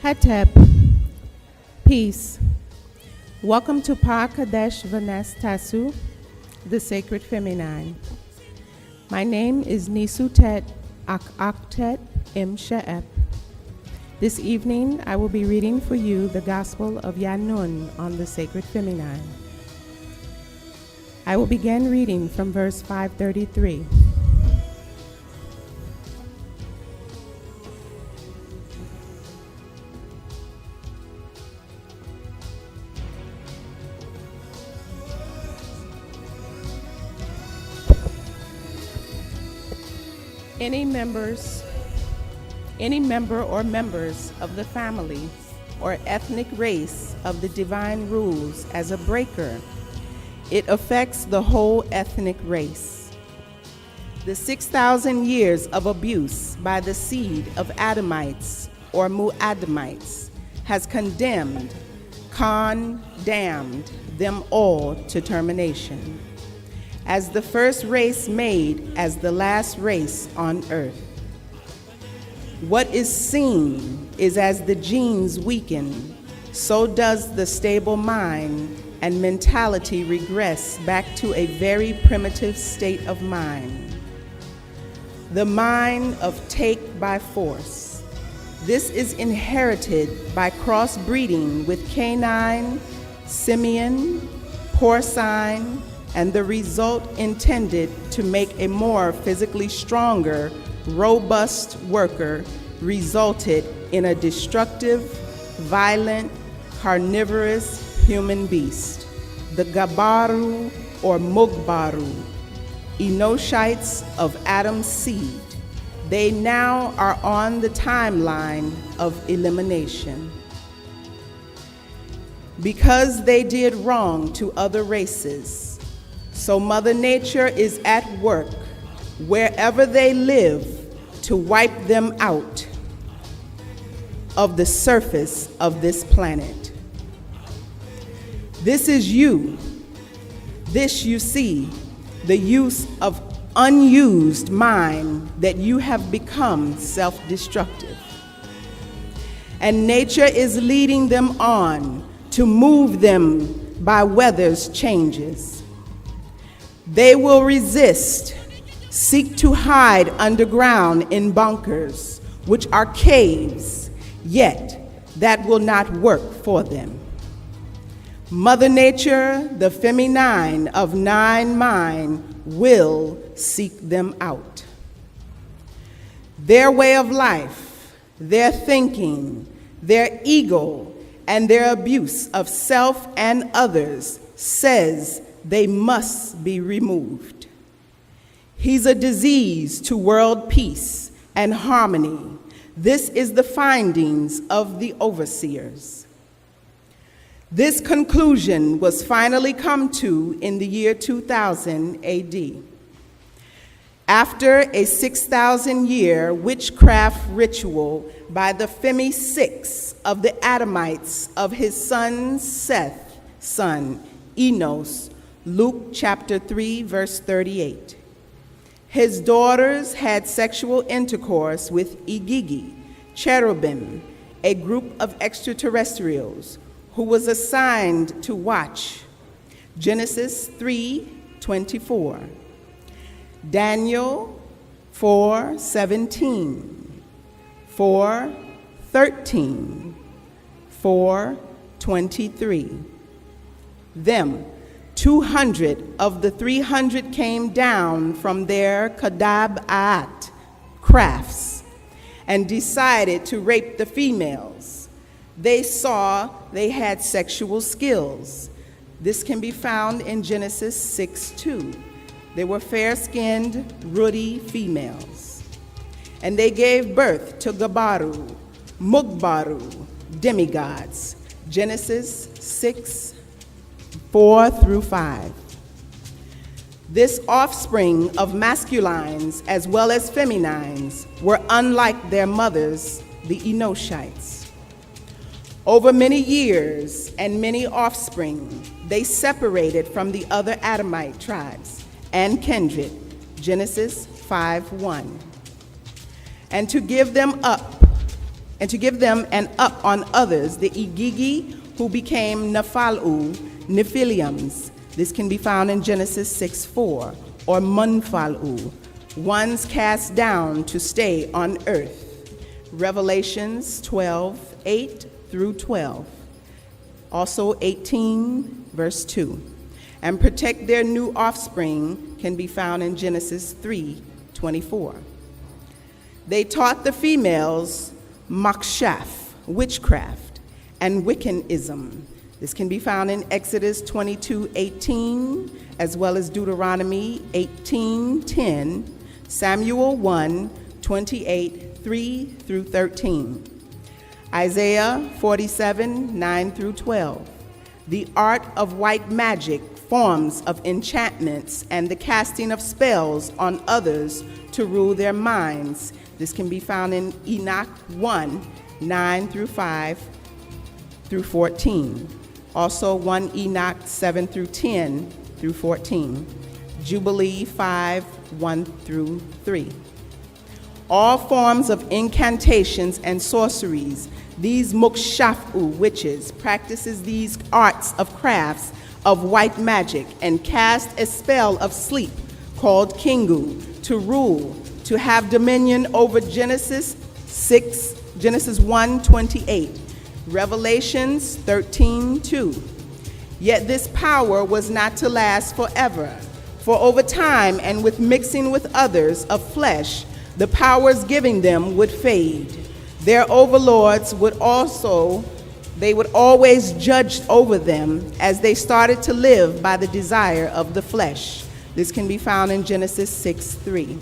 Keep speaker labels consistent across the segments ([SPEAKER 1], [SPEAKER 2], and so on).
[SPEAKER 1] Hatep, peace. Welcome to Pa Kadesh Vanas Tasu, the sacred feminine. My name is Nysuttat Aakhakhtat Shaep. This evening, I will be reading for you the Gospel of Yanun on the sacred feminine. I will begin reading from verse 533. Any member or members of the family or ethnic race of the divine rules as a breaker, it affects the whole ethnic race. The 6,000 years of abuse by the seed of Adamites or Muadamites has condemned them all to termination, as the first race made as the last race on earth. What is seen is as the genes weaken, so does the stable mind and mentality regress back to a very primitive state of mind. The mind of take by force. This is inherited by crossbreeding with canine, simian, porcine, and the result intended to make a more physically stronger, robust worker resulted in a destructive, violent, carnivorous human beast, the Gabaru or Mugbaru, Enoshites of Adam's seed. They now are on the timeline of elimination. Because they did wrong to other races, so Mother Nature is at work wherever they live to wipe them out of the surface of this planet. This is you. This you see, the use of unused mind that you have become self-destructive. And nature is leading them on to move them by weather's changes. They will resist, seek to hide underground in bunkers, which are caves, yet that will not work for them. Mother Nature, the feminine of nine mind, will seek them out. Their way of life, their thinking, their ego, and their abuse of self and others says they must be removed. He's a disease to world peace and harmony. This is the findings of the overseers. This conclusion was finally come to in the year 2000 AD. After a 6,000-year witchcraft ritual by the Femi Six of the Adamites of his son Seth's son, Enos, Luke chapter 3, verse 38. His daughters had sexual intercourse with Igigi, cherubim, a group of extraterrestrials who was assigned to watch. Genesis 3:24. Daniel 4:17, 4:13, 4:23. Them 200 of the 300 came down from their Kadab-at crafts and decided to rape the females. They saw they had sexual skills. This can be found in Genesis 6:2. They were fair-skinned, ruddy females. And they gave birth to Gabaru, Mugbaru, demigods. Genesis 6:4-5. This offspring of masculines as well as feminines were unlike their mothers, the Enoshites. Over many years and many offspring, they separated from the other Adamite tribes and kindred, Genesis 5:1. And to give them up and to give them an up on others, the Igigi, who became Nephalu, Nephilims. This can be found in Genesis 6:4, or Munfalu, ones cast down to stay on earth. Revelations 12:8 through 12. Also 18, verse 2. And protect their new offspring can be found in Genesis 3:24. They taught the females makshaf, witchcraft, and Wiccanism. This can be found in Exodus 22:18, as well as Deuteronomy 18:10, Samuel 1:28, 3 through 13. Isaiah 47:9 through 12. The art of white magic, forms of enchantments, and the casting of spells on others to rule their minds. This can be found in Enoch 1:9 through 5 through 14. Also 1 Enoch 7 through 10 through 14. Jubilee 5:1 through 3. All forms of incantations and sorceries. These mukshafu, witches, practices these arts of crafts of white magic and cast a spell of sleep called kingu to rule, to have dominion over Genesis 1:28, Revelations 13:2. Yet this power was not to last forever, for over time and with mixing with others of flesh, the powers giving them would fade. Their overlords would always judge over them as they started to live by the desire of the flesh. This can be found in Genesis 6:3.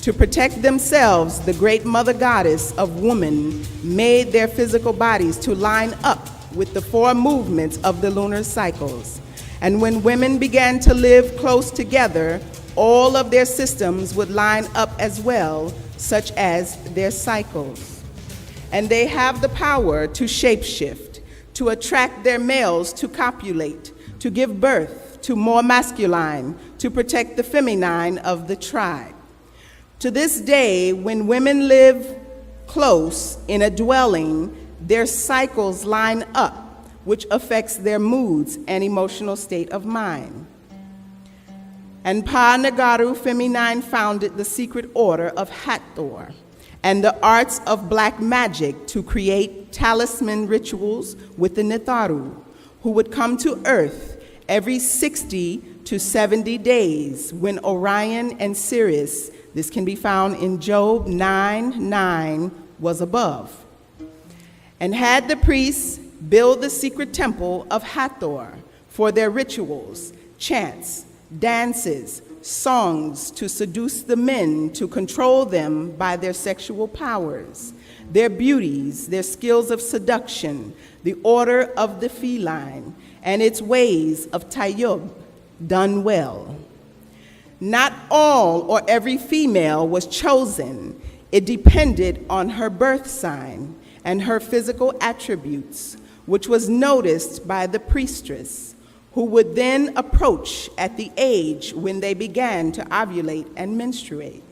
[SPEAKER 1] To protect themselves, the great mother goddess of woman made their physical bodies to line up with the four movements of the lunar cycles. And when women began to live close together, all of their systems would line up as well, such as their cycles. And they have the power to shapeshift, to attract their males to copulate, to give birth to more masculine, to protect the feminine of the tribe. To this day, when women live close in a dwelling, their cycles line up, which affects their moods and emotional state of mind. And Pa Nagaru Feminine founded the secret order of Hathor and the arts of black magic to create talisman rituals with the Netharu, who would come to earth every 60 to 70 days when Orion and Sirius, this can be found in Job 9:9, was above. And had the priests build the secret temple of Hathor for their rituals, chants, dances, songs to seduce the men, to control them by their sexual powers, their beauties, their skills of seduction, the order of the feline, and its ways of tayyub, done well. Not all or every female was chosen. It depended on her birth sign and her physical attributes, which was noticed by the priestess, who would then approach at the age when they began to ovulate and menstruate.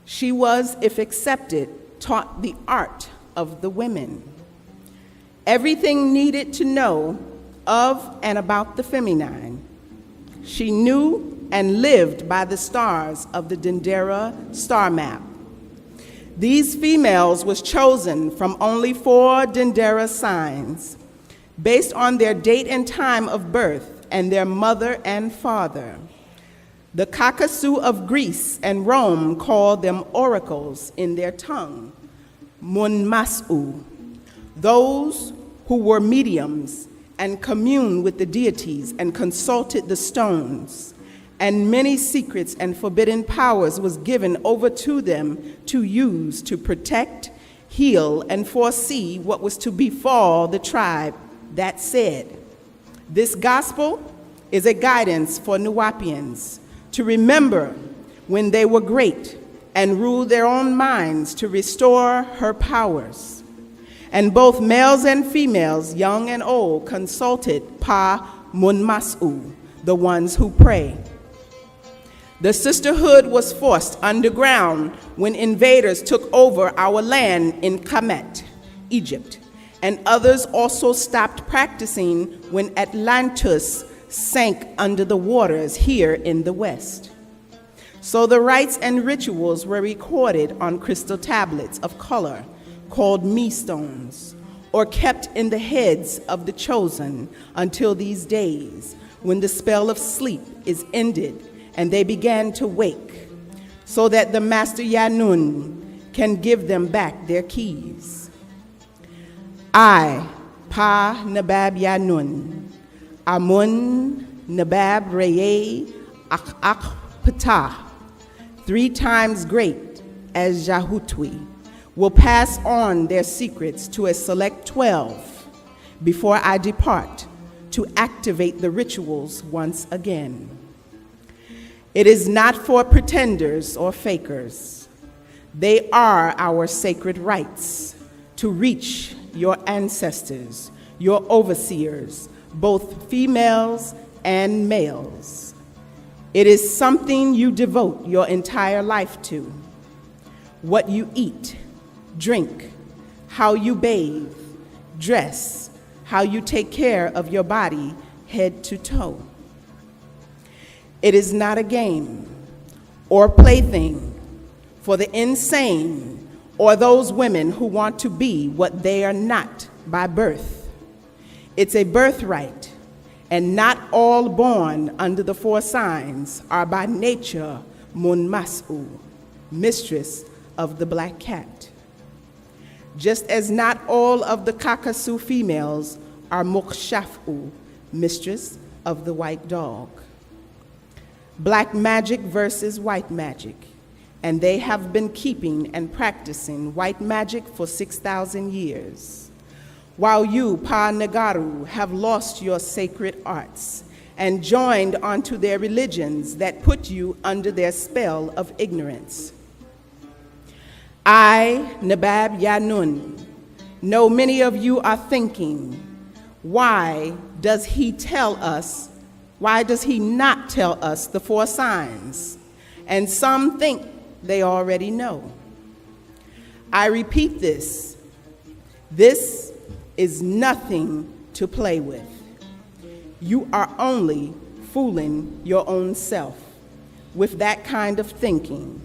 [SPEAKER 1] She was, if accepted, taught the art of the women. Everything needed to know of and about the feminine. She knew and lived by the stars of the Dendera star map. These females was chosen from only 4 Dendera signs, based on their date and time of birth and their mother and father. The Kakasu of Greece and Rome called them oracles in their tongue, munmasu, those who were mediums and communed with the deities and consulted the stones. And many secrets and forbidden powers was given over to them to use to protect, heal, and foresee what was to befall the tribe. That said, this gospel is a guidance for Nuwaupians to remember when they were great and ruled their own minds to restore her powers. And both males and females, young and old, consulted Pa Munmasu, the ones who pray. The sisterhood was forced underground when invaders took over our land in Kemet, Egypt, and others also stopped practicing when Atlantis sank under the waters here in the West. So the rites and rituals were recorded on crystal tablets of color called stones, or kept in the heads of the chosen until these days when the spell of sleep is ended and they began to wake, so that the Master Yanun can give them back their keys. I, Pa Nabab Yanun, Amun Nabab Reye Aakhakhtat, 3 times great as Jahutwi, will pass on their secrets to a select 12 before I depart to activate the rituals once again. It is not for pretenders or fakers. They are our sacred rites to reach your ancestors, your overseers, both females and males. It is something you devote your entire life to. What you eat, drink, how you bathe, dress, how you take care of your body head to toe. It is not a game or plaything for the insane or those women who want to be what they are not by birth. It's a birthright, and not all born under the 4 signs are by nature Munmas'u, mistress of the black cat. Just as not all of the Kakasu females are Mukshaf'u, mistress of the white dog. Black magic versus white magic, and they have been keeping and practicing white magic for 6,000 years, while you, Pa Nagaru, have lost your sacred arts and joined onto their religions that put you under their spell of ignorance. I, Nabab Yanun, know many of you are thinking, why does he not tell us the 4 signs? And some think they already know. I repeat this. This is nothing to play with. You are only fooling your own self with that kind of thinking.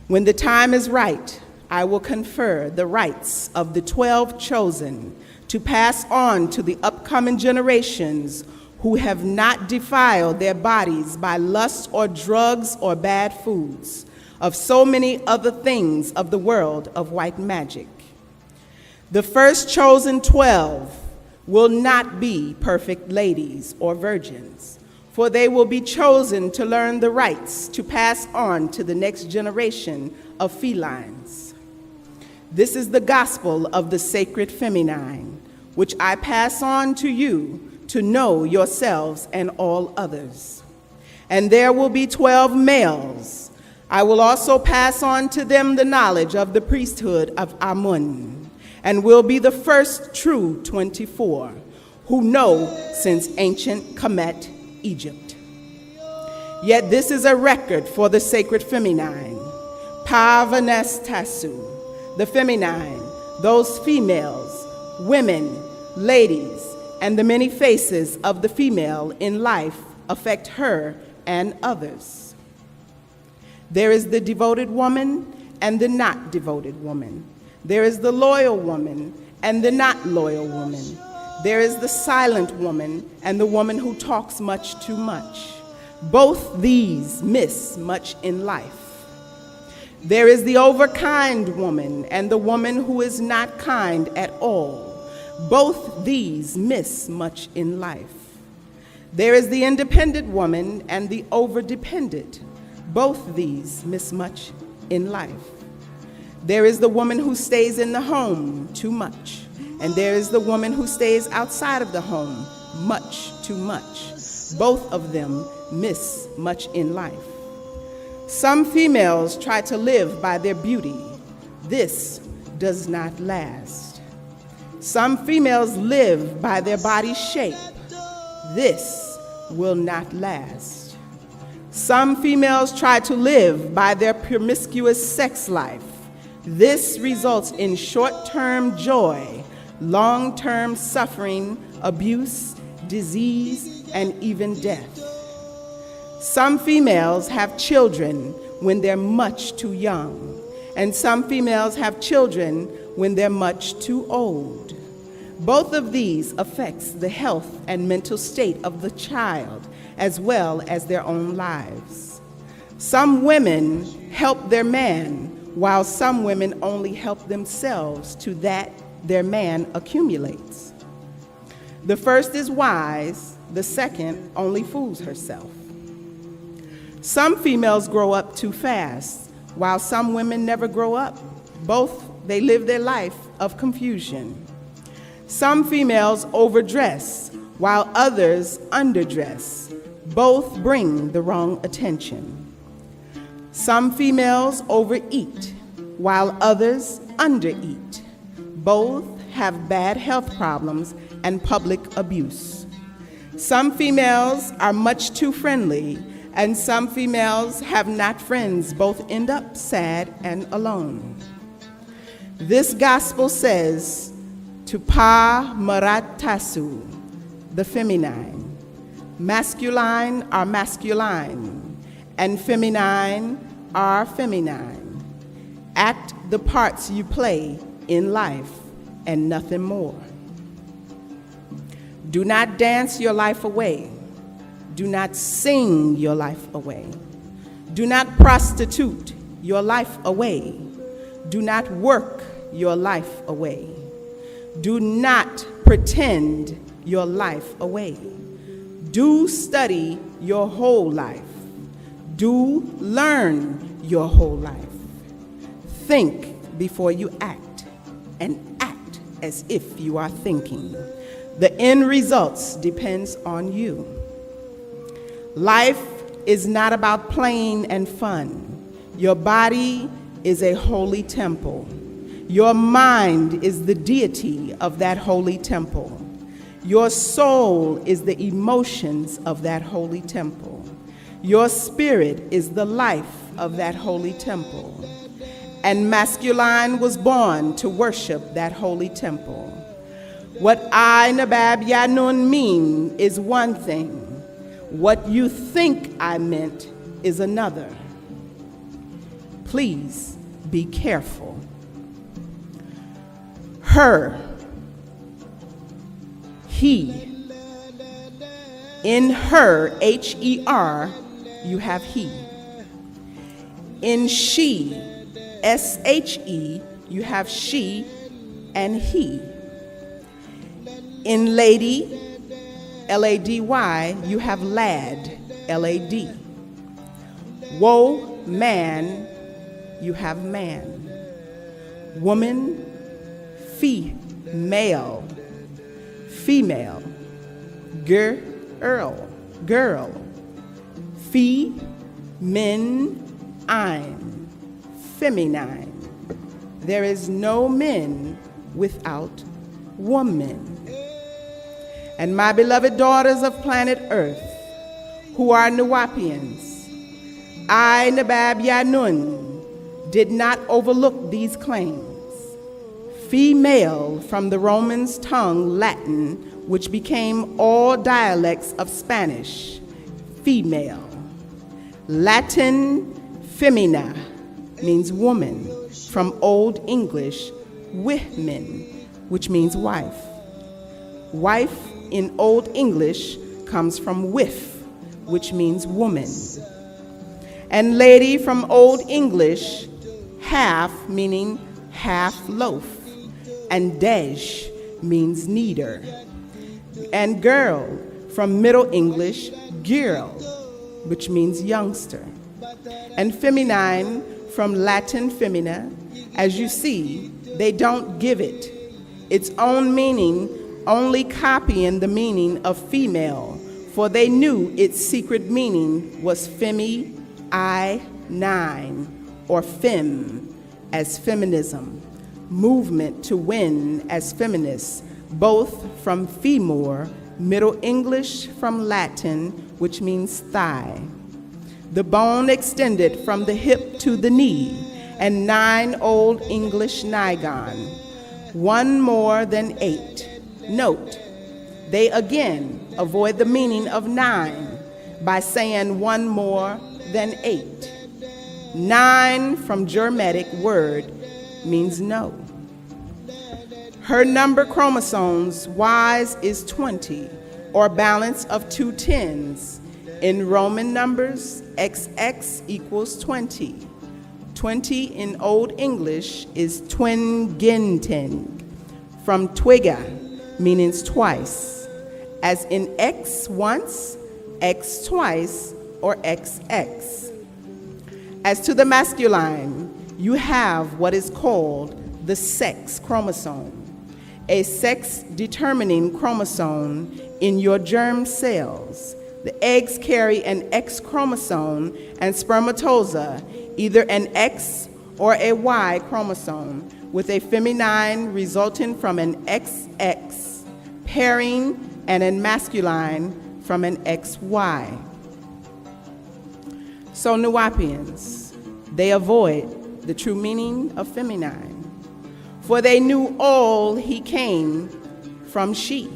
[SPEAKER 1] When the time is right, I will confer the rights of the 12 chosen to pass on to the upcoming generations who have not defiled their bodies by lust or drugs or bad foods, of so many other things of the world of white magic. The first chosen 12 will not be perfect ladies or virgins, for they will be chosen to learn the rights to pass on to the next generation of felines. This is the gospel of the sacred feminine, which I pass on to you to know yourselves and all others. And there will be 12 males. I will also pass on to them the knowledge of the priesthood of Amun, and will be the first true 24 who know since ancient Kemet, Egypt. Yet this is a record for the sacred feminine, Pavanastasu, the feminine, those females, women, ladies, and the many faces of the female in life affect her and others. There is the devoted woman and the not devoted woman. There is the loyal woman and the not loyal woman. There is the silent woman and the woman who talks much too much. Both these miss much in life. There is the overkind woman and the woman who is not kind at all. Both these miss much in life. There is the independent woman and the overdependent. Both these miss much in life. There is the woman who stays in the home too much, and there is the woman who stays outside of the home much too much. Both of them miss much in life. Some females try to live by their beauty. This does not last. Some females live by their body shape. This will not last. Some females try to live by their promiscuous sex life. This results in short-term joy, long-term suffering, abuse, disease, and even death. Some females have children when they're much too young, and some females have children when they're much too old. Both of these affects the health and mental state of the child, as well as their own lives. Some women help their man, while some women only help themselves to that their man accumulates. The first is wise, the second only fools herself. Some females grow up too fast, while some women never grow up. Both, they live their life of confusion. Some females overdress, while others underdress. Both bring the wrong attention. Some females overeat, while others undereat. Both have bad health problems and public abuse. Some females are much too friendly, and some females have not friends. Both end up sad and alone. This gospel says, to pa maratasu, the feminine. Masculine are masculine, and feminine are feminine. Act the parts you play in life and nothing more. Do not dance your life away. Do not sing your life away. Do not prostitute your life away. Do not work your life away. Do not pretend your life away. Do study your whole life. Do learn your whole life. Think before you act, and act as if you are thinking. The end results depends on you. Life is not about playing and fun. Your body is a holy temple. Your mind is the deity of that holy temple. Your soul is the emotions of that holy temple. Your spirit is the life of that holy temple. And masculine was born to worship that holy temple. What I, Nabab Yanun, mean is one thing. What you think I meant is another. Please be careful. Her, he. In her, H-E-R, you have he. In she, S-H-E, you have she and he. In lady, L-A-D-Y, you have lad, L-A-D. Woe, man, you have man. Woman, male, female. Girl. Fee, men, ein, feminine. There is no men without woman. And my beloved daughters of planet Earth, who are Nuwaupians, I, Nabab Yanun, did not overlook these claims. Female from the Romans' tongue, Latin, which became all dialects of Spanish, female. Latin, femina, means woman, from Old English, women, which means wife. Wife in Old English comes from wif, which means woman. And lady from Old English, half, meaning half loaf, and dej means kneader. And girl from Middle English, girl, which means youngster. And feminine from Latin femina. As you see, they don't give it its own meaning, only copying the meaning of female, for they knew its secret meaning was femi, I, nine, or fem, as feminism, movement to win as feminists, both from femur, Middle English from Latin, which means thigh. the bone extended from the hip to the knee, and 9 Old English Nigon, 1 more than 8. Note, they again avoid the meaning of 9 by saying 1 more than 8. 9 from Germanic word means no. Her number chromosomes wise is 20, or balance of 2 tens. In Roman numbers, XX equals 20. 20 in Old English is twinginten, from twiga, meaning twice, as in X once, X twice, or XX. As to the masculine, you have what is called the sex chromosome, a sex-determining chromosome in your germ cells. The eggs carry an X chromosome and spermatozoa, either an X or a Y chromosome, with a feminine resulting from an XX pairing and a masculine from an XY. So Nuwaupians, they avoid the true meaning of feminine, for they knew all he came from she.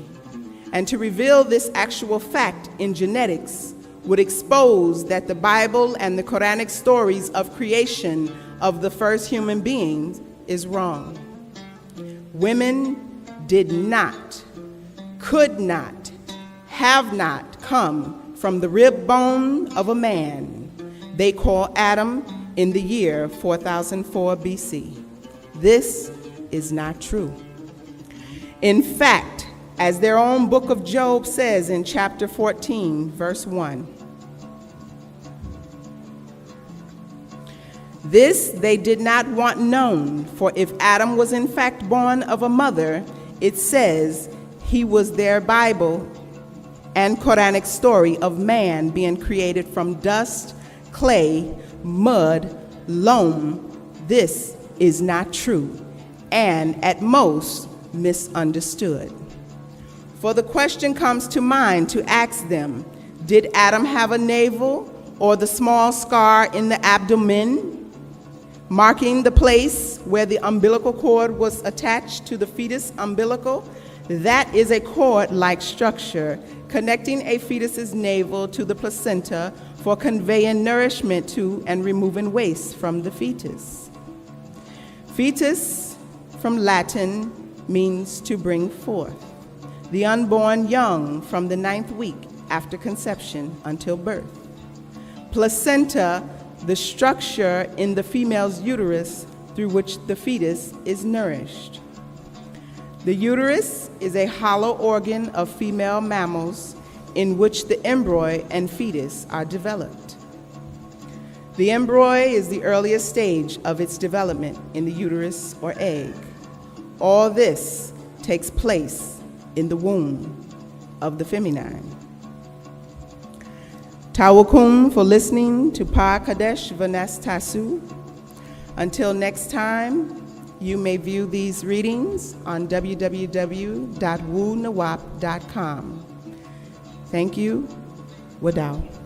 [SPEAKER 1] And to reveal this actual fact in genetics would expose that the Bible and the Quranic stories of creation of the first human beings is wrong. Women did not, could not, have not come from the rib bone of a man they call Adam in the year 4004 BC. This is not true. In fact, as their own book of Job says in chapter 14, verse 1, this they did not want known, for if Adam was in fact born of a mother, it says he was their Bible and Quranic story of man being created from dust, clay, mud, loam. This is not true, and at most misunderstood. For the question comes to mind to ask them, did Adam have a navel or the small scar in the abdomen, marking the place where the umbilical cord was attached to the fetus umbilical? That is a cord-like structure connecting a fetus's navel to the placenta for conveying nourishment to and removing waste from the fetus. Fetus, from Latin, means to bring forth. The unborn young from the 9th week after conception until birth. Placenta, the structure in the female's uterus through which the fetus is nourished. The uterus is a hollow organ of female mammals in which the embryo and fetus are developed. The embryo is the earliest stage of its development in the uterus or egg. All this takes place in the womb of the feminine. Tawakum for listening to Pa Kadesh Vanas Tasu. Until next time, you may view these readings on www.wunawaup.com. Thank you. Wadau.